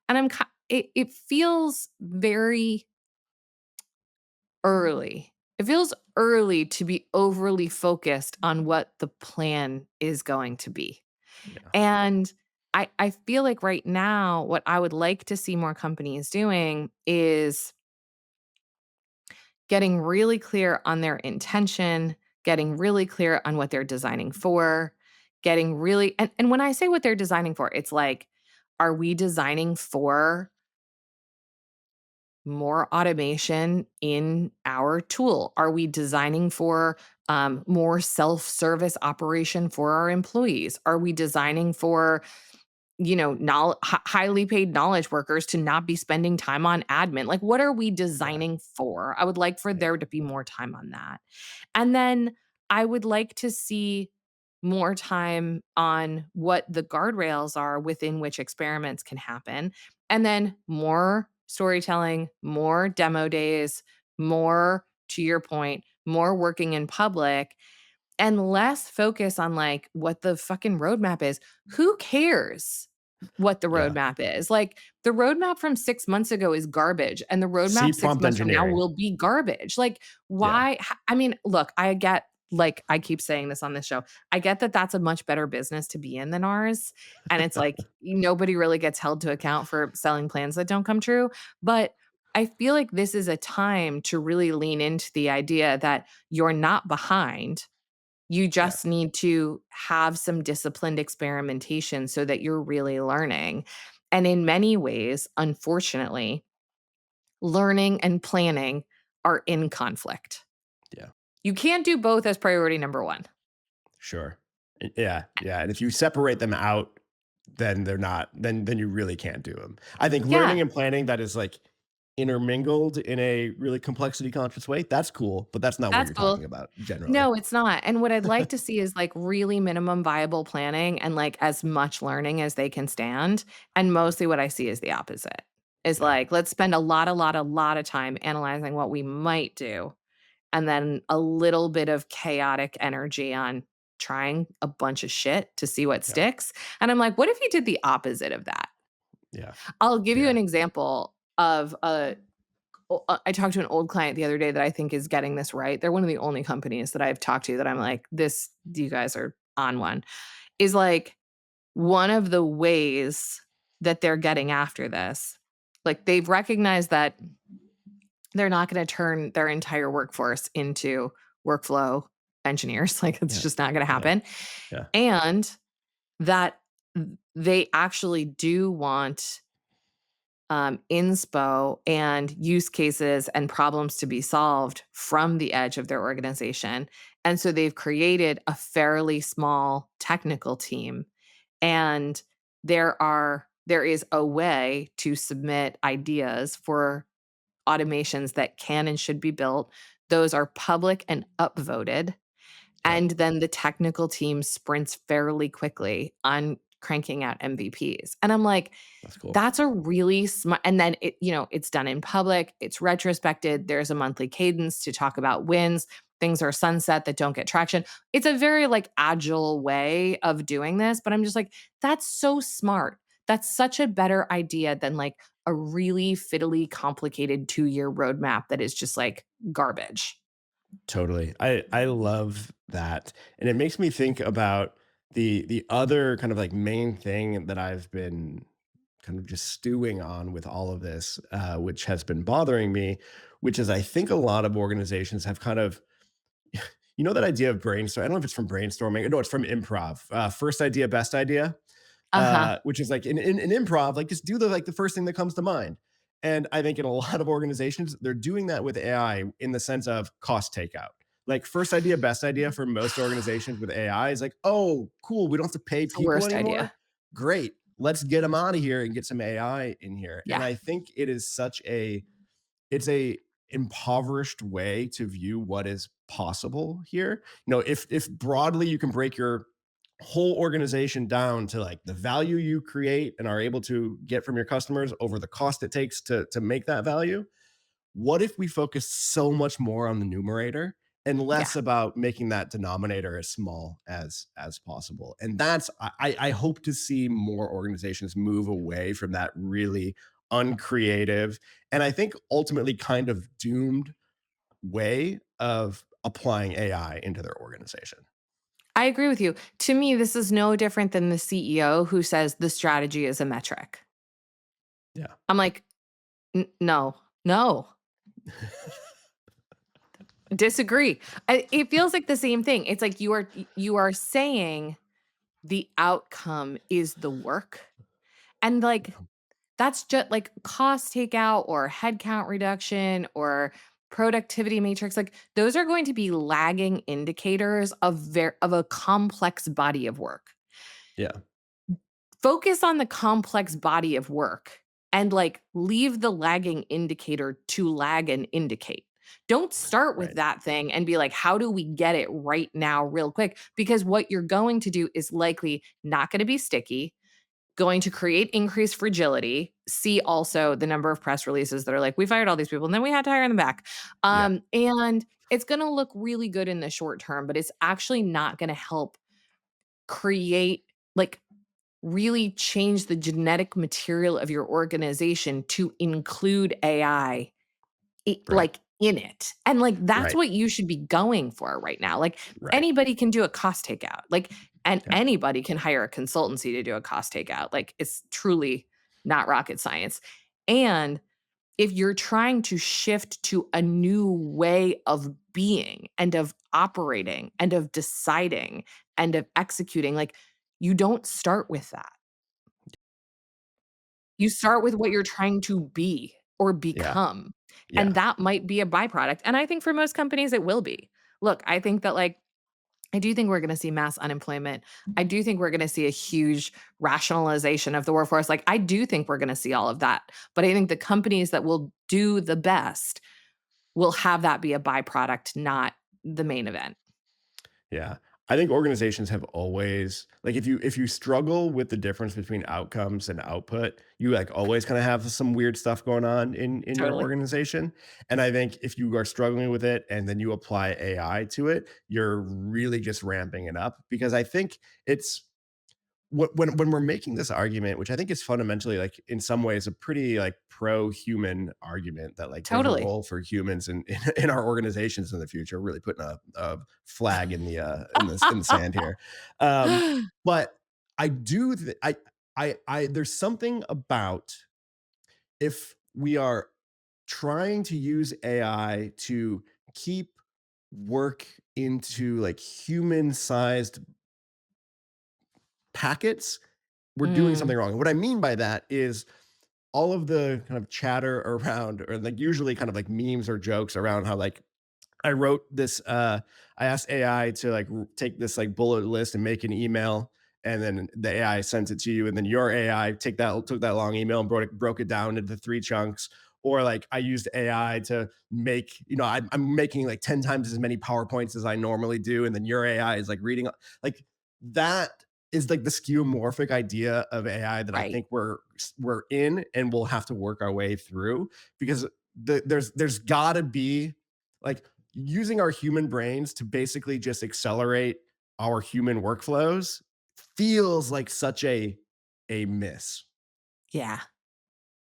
A: And it feels very early. It feels early to be overly focused on what the plan is going to be.
B: Yeah.
A: And I feel like right now, what I would like to see more companies doing is getting really clear on their intention, getting really clear on what they're designing for, getting really and when I say what they're designing for, it's like, are we designing for more automation in our tool? Are we designing for more self-service operation for our employees? Are we designing for highly paid knowledge workers to not be spending time on admin? Like, what are we
B: Yeah.
A: designing for? I would like for
B: Right.
A: there to be more time on that. And then I would like to see more time on what the guardrails are within which experiments can happen. And then more storytelling, more demo days, more, to your point, more working in public, and less focus on like what the fucking roadmap is. Who cares? what the
B: Yeah.
A: roadmap is. Like, the roadmap from 6 months ago is garbage, and the
B: C
A: roadmap 6
B: prompt
A: months from now
B: engineering.
A: will be garbage. Like,
B: Yeah.
A: why I mean, look, I get like, I keep saying this on this show, I get that that's a much better business to be in than ours, and it's like, nobody really gets held to account for selling plans that don't come true, but I feel like this is a time to really lean into the idea that you're not behind. You
B: Yeah.
A: just need to have some disciplined experimentation so that you're really learning. And in many ways, unfortunately, learning and planning are in conflict.
B: Yeah.
A: You can't do both as priority number one.
B: Sure. Yeah, yeah, and if you separate them out, then they're not then you really can't do them. I think
A: Yeah,
B: learning and planning that is, like, intermingled in a really complexity conscious way, that's cool, but that's not what
A: that's
B: you're
A: cool.
B: talking about generally.
A: No, it's not. And what I'd like to see is like really minimum viable planning and like as much learning as they can stand. And
B: Yeah,
A: mostly what I see is the opposite. Is
B: yeah,
A: like, let's spend a lot of time analyzing what we might do and then a little bit of chaotic energy on trying a bunch of shit to see what
B: yeah,
A: sticks. And I'm like, what if you did the opposite of that?
B: yeah,
A: I'll give you
B: yeah,
A: an example of I talked to an old client the other day that I think is getting this right. They're one of the only companies that I've talked to that I'm like, this, you guys are on one. Is like one of the ways that they're getting after this. Like they've recognized that they're not going to turn their entire workforce into workflow engineers. Like it's
B: yeah,
A: just not going to
B: yeah,
A: happen.
B: yeah,
A: And that they actually do want inspo and use cases and problems to be solved from the edge of their organization. And so they've created a fairly small technical team. And there is a way to submit ideas for automations that can and should be built. Those are public and upvoted.
B: yep,
A: And then the technical team sprints fairly quickly on cranking out MVPs. And I'm like,
B: that's cool.
A: that's a really smart, and then it's done in public, it's retrospected, there's a monthly cadence to talk about wins, things are sunset that don't get traction. It's a very, like, agile way of doing this, but I'm just like, "That's so smart." That's such a better idea than, like, a really fiddly, complicated 2-year roadmap that is just, like, garbage.
B: Totally. I love that, and it makes me think about the other kind of, like, main thing that I've been kind of just stewing on with all of this, which has been bothering me, which is I think a lot of organizations have kind of you know that idea of brainstorm I don't know if it's from brainstorming. No, it's from improv. First idea, best idea,
A: Uh-huh.
B: which is like in improv, like just do the first thing that comes to mind. And I think in a lot of organizations, they're doing that with AI in the sense of cost takeout. Like first idea, best idea for most organizations with AI is like, oh, cool, we don't have to pay
A: It's the
B: people
A: worst
B: anymore.
A: idea.
B: Great, let's get them out of here and get some AI in here. And
A: Yeah.
B: I think it is such a it's a impoverished way to view what is possible here. You know, if broadly you can break your whole organization down to like the value you create and are able to get from your customers over the cost it takes to make that value, what if we focus so much more on the numerator and
A: Yeah.
B: less about making that denominator as small as possible? And that's I hope to see more organizations move away from that really uncreative and I think ultimately kind of doomed way of applying AI into their organization.
A: I agree with you. To me, this is no different than the CEO who says the strategy is a metric.
B: Yeah.
A: I'm like, No, no, disagree." It feels like the same thing. It's like you are saying the outcome is the work, and, like, that's just like cost takeout or headcount reduction or productivity matrix, like, those are going to be lagging indicators of a complex body of work.
B: Yeah.
A: Focus on the complex body of work and, like, leave the lagging indicator to lag and indicate. Don't start with
B: Right.
A: that thing and be like, "How do we get it right now real quick?" Because what you're going to do is likely not gonna be sticky, going to create increased fragility. See also the number of press releases that are like, "We fired all these people, and then we had to hire them back."
B: Yeah.
A: And it's gonna look really good in the short term, but it's actually not gonna help create, like, really change the genetic material of your organization to include AI
B: Right.
A: in it. And like that's
B: Right.
A: what you should be going for right now. Like
B: Right.
A: anybody can do a cost takeout. And
B: Yeah.
A: anybody can hire a consultancy to do a cost takeout. Like it's truly not rocket science. And if you're trying to shift to a new way of being and of operating and of deciding and of executing, like you don't start with that. You start with what you're trying to be or
B: Yeah.
A: become, and
B: Yeah.
A: that might be a byproduct, and I think for most companies it will be. Look, I think that, like I do think we're gonna see mass unemployment. I do think we're gonna see a huge rationalization of the workforce, like, I do think we're gonna see all of that, but I think the companies that will do the best will have that be a byproduct, not the main event.
B: Yeah. I think organizations have always like if you struggle with the difference between outcomes and output, you like always kind of have some weird stuff going on in your
A: Totally.
B: organization. And I think if you are struggling with it and then you apply AI to it, you're really just ramping it up because I think it's when we're making this argument, which I think is fundamentally like in some ways a pretty like pro-human argument that like there's a
A: Totally.
B: role for humans in our organizations in the future, really putting a flag in the sand here. But I do I there's something about if we are trying to use AI to keep work into like human sized packets, we're doing
A: Mm,
B: something wrong. What I mean by that is all of the kind of chatter around, or like usually kind of like memes or jokes around how like I wrote this, I asked AI to like take this like bullet list and make an email. And then the AI sends it to you, and then your AI took that long email and broke it down into three chunks. Or like I used AI to make, I'm making like 10 times as many PowerPoints as I normally do. And then your AI is like reading like that is like the skeuomorphic idea of AI that I
A: right.
B: think we're in and we'll have to work our way through because there's gotta be like using our human brains to basically just accelerate our human workflows feels like such a miss.
A: Yeah.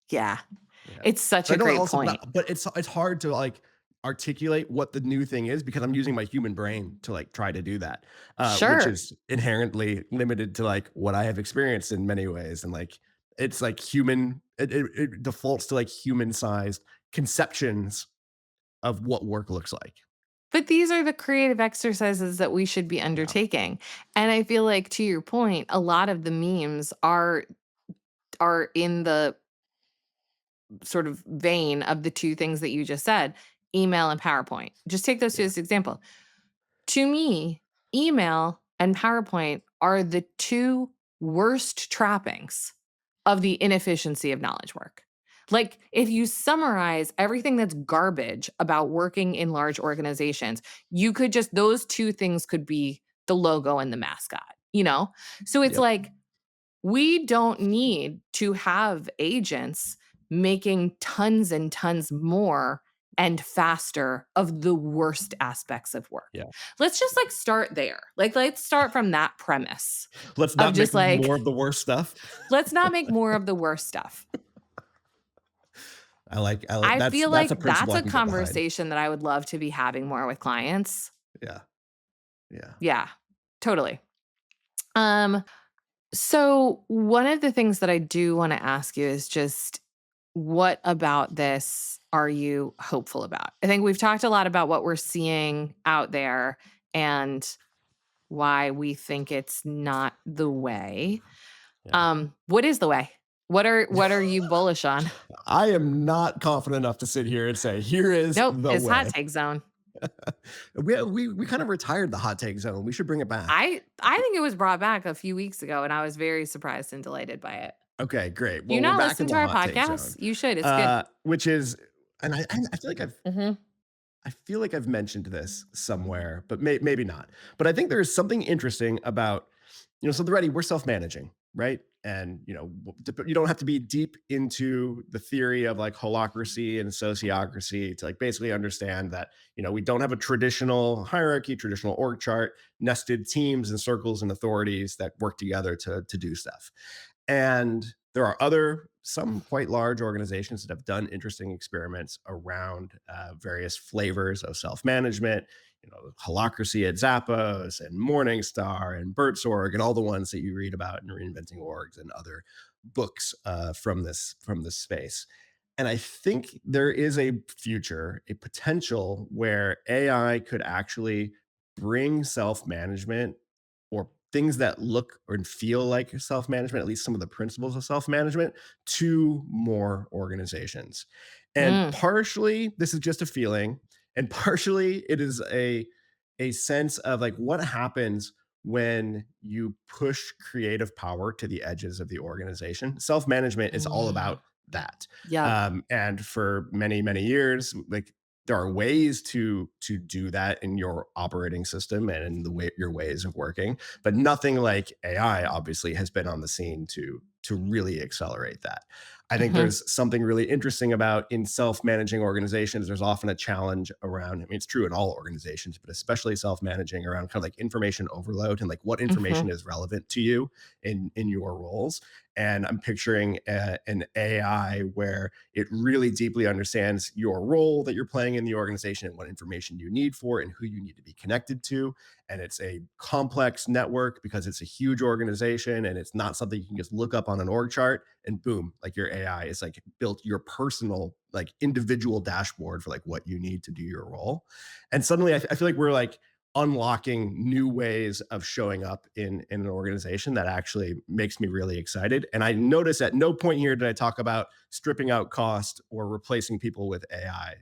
A: Yeah.
B: Yeah.
A: It's such
B: But I
A: a
B: don't
A: great
B: also
A: point.
B: but it's hard to like articulate what the new thing is because I'm using my human brain to like try to do that, which
A: Sure.
B: is inherently limited to like what I have experienced in many ways. And like it's like it defaults to like human sized conceptions of what work looks like.
A: But these are the creative exercises that we should be
B: Yeah.
A: undertaking. And I feel like to your point, a lot of the memes are in the sort of vein of the two things that you just said, email and PowerPoint. Just take those two
B: Yeah.
A: as example. To me, email and PowerPoint are the two worst trappings of the inefficiency of knowledge work. Like, if you summarize everything that's garbage about working in large organizations, you could just, those two things could be the logo and the mascot, you know? So it's
B: Yep.
A: like, we don't need to have agents making tons and tons more and faster of the worst aspects of work.
B: Yeah.
A: Let's just like start there. Like, let's start from that premise
B: Let's
A: of
B: not make
A: just
B: more
A: like,
B: of the worst stuff.
A: let's not make more of the worst stuff.
B: I like
A: I feel
B: that's
A: like
B: a principle
A: that's
B: I
A: a
B: can get behind.
A: conversation that I would love to be having more with clients.
B: Yeah. Yeah.
A: Yeah, totally. Um, So, one of the things that I do want to ask you is just what about this are you hopeful about? I think we've talked a lot about what we're seeing out there and why we think it's not the way.
B: Yeah.
A: What is the way? What are you bullish on?
B: I am not confident enough to sit here and say, "Here is
A: Nope,
B: the
A: it's hot
B: way."
A: take zone.
B: We kind of retired the hot take zone. We should bring it back.
A: I think it was brought back a few weeks ago and I was very surprised and delighted by it.
B: Okay, great.
A: Do you
B: Well, we're
A: not
B: back
A: listen
B: in
A: to
B: the
A: our
B: hot take zone,
A: podcast? You should. It's good.
B: which is, and I feel like
A: Mhm.
B: I feel like I've mentioned this somewhere, but maybe not. But I think there is something interesting about, so the ready we're self managing, right? and you don't have to be deep into the theory of like holacracy and sociocracy to like basically understand that we don't have a traditional hierarchy, traditional org chart, nested teams and circles and authorities that work together to do stuff. And there are some quite large organizations that have done interesting experiments around various flavors of self-management, holacracy at Zappos and Morningstar and Bertsorg and all the ones that you read about in Reinventing Orgs and other books from this space. And I think there is a future, a potential where AI could actually bring self-management or things that look or feel like self-management, at least some of the principles of self-management, to more organizations. And
A: Mm,
B: partially this is just a feeling, and partially it is a sense of like what happens when you push creative power to the edges of the organization. Self-management is all
A: mm.
B: about that.
A: Yep.
B: And for many, many years, like there are ways to do that in your operating system and in your ways of working, but nothing like AI obviously has been on the scene to really accelerate that. I think
A: Mhm,
B: there's something really interesting about in self-managing organizations. There's often a challenge around, I mean, it's true in all organizations, but especially self-managing around kind of like information overload and like what
A: mhm,
B: information is relevant to you in your roles. And I'm picturing an AI where it really deeply understands your role that you're playing in the organization and what information you need for and who you need to be connected to. And it's a complex network because it's a huge organization and it's not something you can just look up on an org chart and boom, like your AI is like built your personal, like individual dashboard for like what you need to do your role. And suddenly I feel like we're like unlocking new ways of showing up in an organization that actually makes me really excited. And I notice at no point here did I talk about stripping out cost or replacing people with AI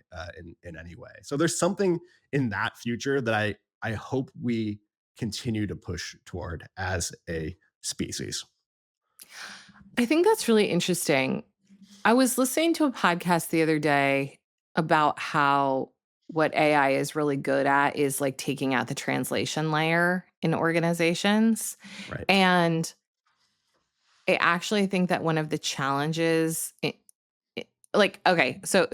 B: in any way. So there's something in that future that I hope we continue to push toward as a species.
A: I think that's really interesting. I was listening to a podcast the other day about how what AI is really good at is, like, taking out the translation layer in organizations,
B: Right.
A: and I actually think that one of the challenges like, okay, so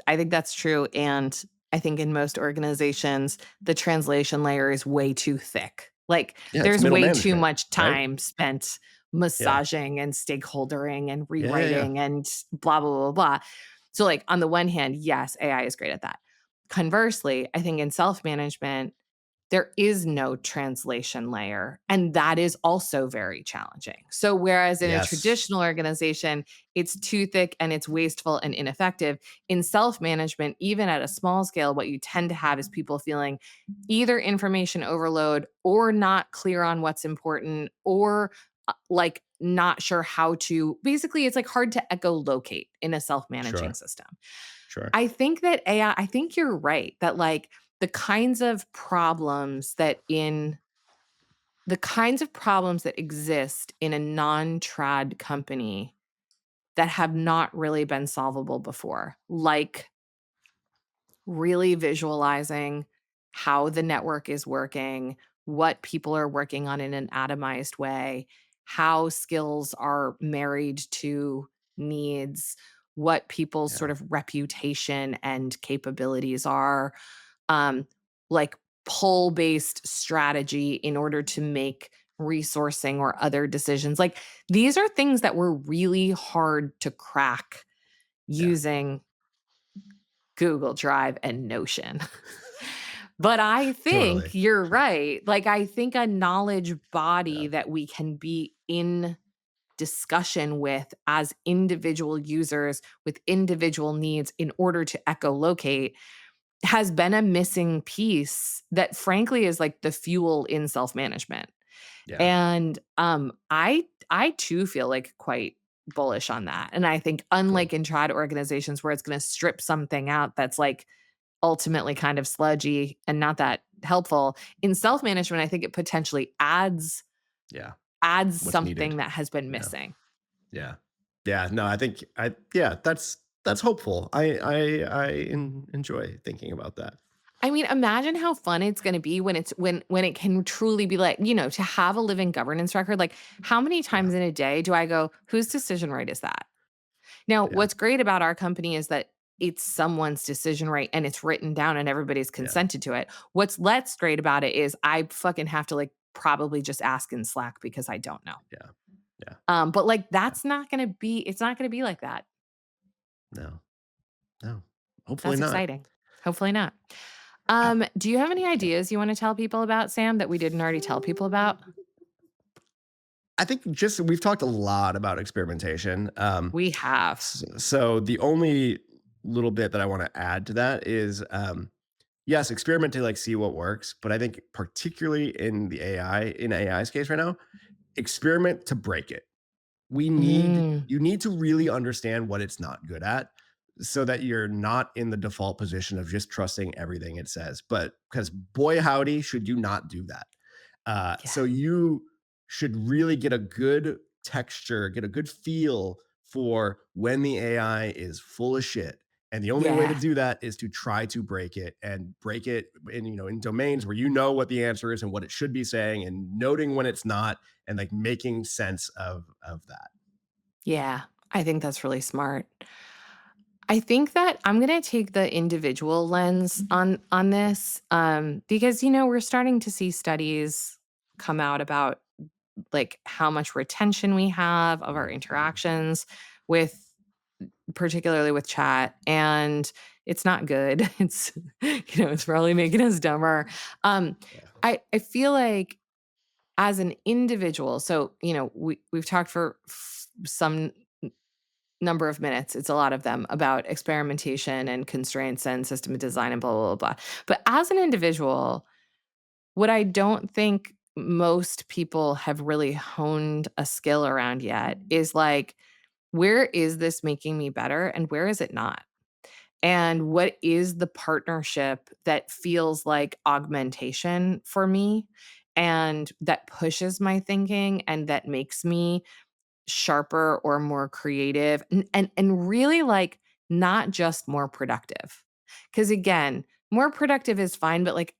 A: I think that's true, and I think in most organizations, the translation layer is way too thick. Like,
B: Yeah, it's
A: there's
B: middle
A: way too
B: management,
A: much
B: right?
A: time spent
B: Yeah.
A: massaging and stakeholdering and
B: Yeah, yeah, yeah.
A: rewriting and blah, blah, blah, blah. So, like, on the one hand, yes, AI is great at that. Conversely, I think in self-management, there is no translation layer, and that is also very challenging. So, whereas in a
B: Yes.
A: traditional organization, it's too thick and it's wasteful and ineffective, in self management, even at a small scale, what you tend to have is people feeling either information overload or not clear on what's important or like not sure how to basically, it's like hard to echolocate in a self managing
B: Sure.
A: system.
B: Sure.
A: I think that I think you're right that like the kinds of problems that exist in a non-trad company that have not really been solvable before, like really visualizing how the network is working, what people are working on in an atomized way, how skills are married to needs, what people's sort
B: Yeah.
A: of reputation and capabilities are, um, like pull based strategy in order to make resourcing or other decisions. Like these are things that were really hard to crack
B: Yeah.
A: using Google Drive and Notion. But I think
B: Totally.
A: you're right. Like, I think a knowledge
B: Yeah.
A: body that we can be in discussion with as individual users with individual needs in order to echolocate has been a missing piece that frankly is like the fuel in self-management.
B: Yeah.
A: And, I too feel, like, quite bullish on that, and I think
B: Cool.
A: unlike in trad organizations where it's gonna strip something out that's, like, ultimately kind of sludgy and not that helpful, in self-management, I think it potentially
B: Yeah.
A: adds
B: What's needed.
A: something that has been
B: Yeah.
A: missing.
B: Yeah. Yeah. No, I think yeah, that's hopeful. I enjoy thinking about that.
A: I mean, imagine how fun it's gonna be when when it can truly be like, to have a living governance record. Like, how many
B: Yeah,
A: times in a day do I go, "Whose decision right is that?" Now,
B: yeah,
A: what's great about our company is that it's someone's decision right and it's written down and everybody's
B: yeah,
A: consented to it. What's less great about it is I fucking have to, like, probably just ask in Slack because I don't know.
B: yeah, yeah,
A: But, like,
B: yeah.
A: that's not gonna be it's not gonna be like that.
B: No, no. Hopefully
A: That's
B: not.
A: exciting. Hopefully not.
B: I,
A: Do you have any ideas you wanna tell people about, Sam, that we didn't already tell people about?
B: I think just we've talked a lot about experimentation.
A: We have.
B: So the only little bit that I want to add to that is, yes, experiment to like see what works. But I think particularly in the AI, in AI's case right now, experiment to break it.
A: Mm,
B: You need to really understand what it's not good at so that you're not in the default position of just trusting everything it says. But because boy howdy, should you not do that.
A: yeah.
B: So you should really get a good texture, get a good feel for when the AI is full of shit. And the only way to
A: Yeah.
B: do that is to try to break it in, in domains where you know what the answer is and what it should be saying and noting when it's not and like making sense of that.
A: Yeah. I think that's really smart. I think that I'm gonna take the individual lens on this, because we're starting to see studies come out about like how much retention we have of our
B: Mhm.
A: interactions with, particularly with chat, and it's not good. It's probably making us dumber. Um,
B: Yeah.
A: I feel like as an individual, so we've talked for some number of minutes, it's a lot of them, about experimentation and constraints and system design and blah, blah, blah, blah. But as an individual, what I don't think most people have really honed a skill around yet is like, where is this making me better and where is it not? And what is the partnership that feels like augmentation for me and that pushes my thinking and that makes me sharper or more creative and really, like, not just more productive. Because again, more productive is fine, but, like,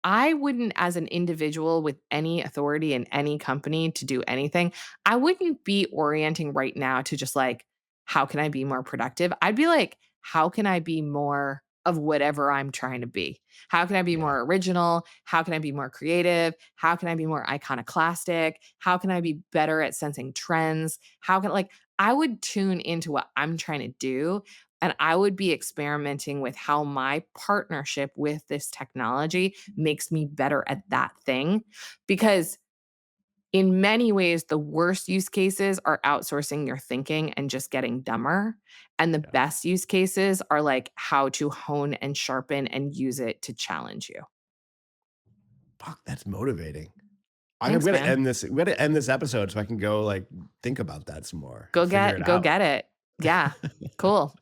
A: I wouldn't, as an individual with any authority in any company to do anything, I wouldn't be orienting right now to just like, how can I be more productive? I'd be like, how can I be more of whatever I'm trying to be? How can I be
B: Yeah.
A: more original? How can I be more creative? How can I be more iconoclastic? How can I be better at sensing trends? How can, like, I would tune into what I'm trying to do, and I would be experimenting with how my partnership with this technology makes me better at that thing. Because in many ways, the worst use cases are outsourcing your thinking and just getting dumber. And the
B: Yeah.
A: best use cases are like how to hone and sharpen and use it to challenge you.
B: Fuck, that's motivating. I'm
A: Thanks,
B: gonna
A: man.
B: end this. We're gonna end this episode so I can go like think about that some more and figure it
A: Go
B: out.
A: get it. Yeah. Cool.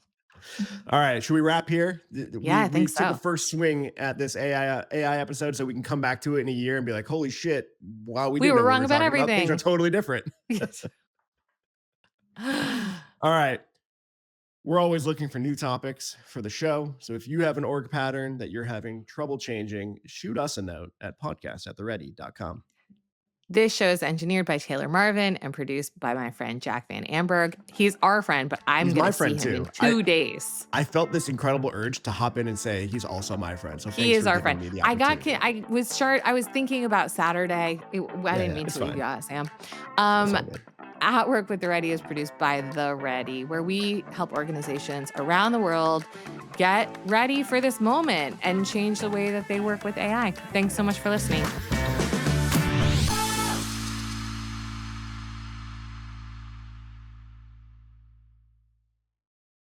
B: All right, should we wrap here?
A: Yeah, I
B: We
A: think
B: took a
A: so.
B: first swing at this AI episode, so we can come back to it in a year and be like, "Holy shit! Wow, we
A: We
B: didn't know
A: were
B: what we
A: wrong
B: were
A: about
B: talking about. Things are
A: everything.
B: totally different." All right, we're always looking for new topics for the show. So if you have an org pattern that you're having trouble changing, shoot us a note at podcast@theready.com.
A: This show is engineered by Taylor Marvin and produced by my friend Jack Van Amberg. He's our friend, but I'm
B: He's
A: going
B: my
A: to see
B: friend
A: him in
B: too.
A: 2 days.
B: I felt this incredible urge to hop in and say he's also my friend. So
A: He
B: thanks
A: is
B: for
A: our
B: giving
A: friend.
B: me the
A: I got
B: opportunity.
A: I was short. I was thinking about Saturday. I
B: Yeah,
A: didn't
B: yeah,
A: mean
B: it's
A: to leave you
B: fine.
A: out, Sam.
B: It's
A: Um,
B: all good.
A: At Work with the Ready is produced by The Ready, where we help organizations around the world get ready for this moment and change the way that they work with AI. Thanks so much for listening.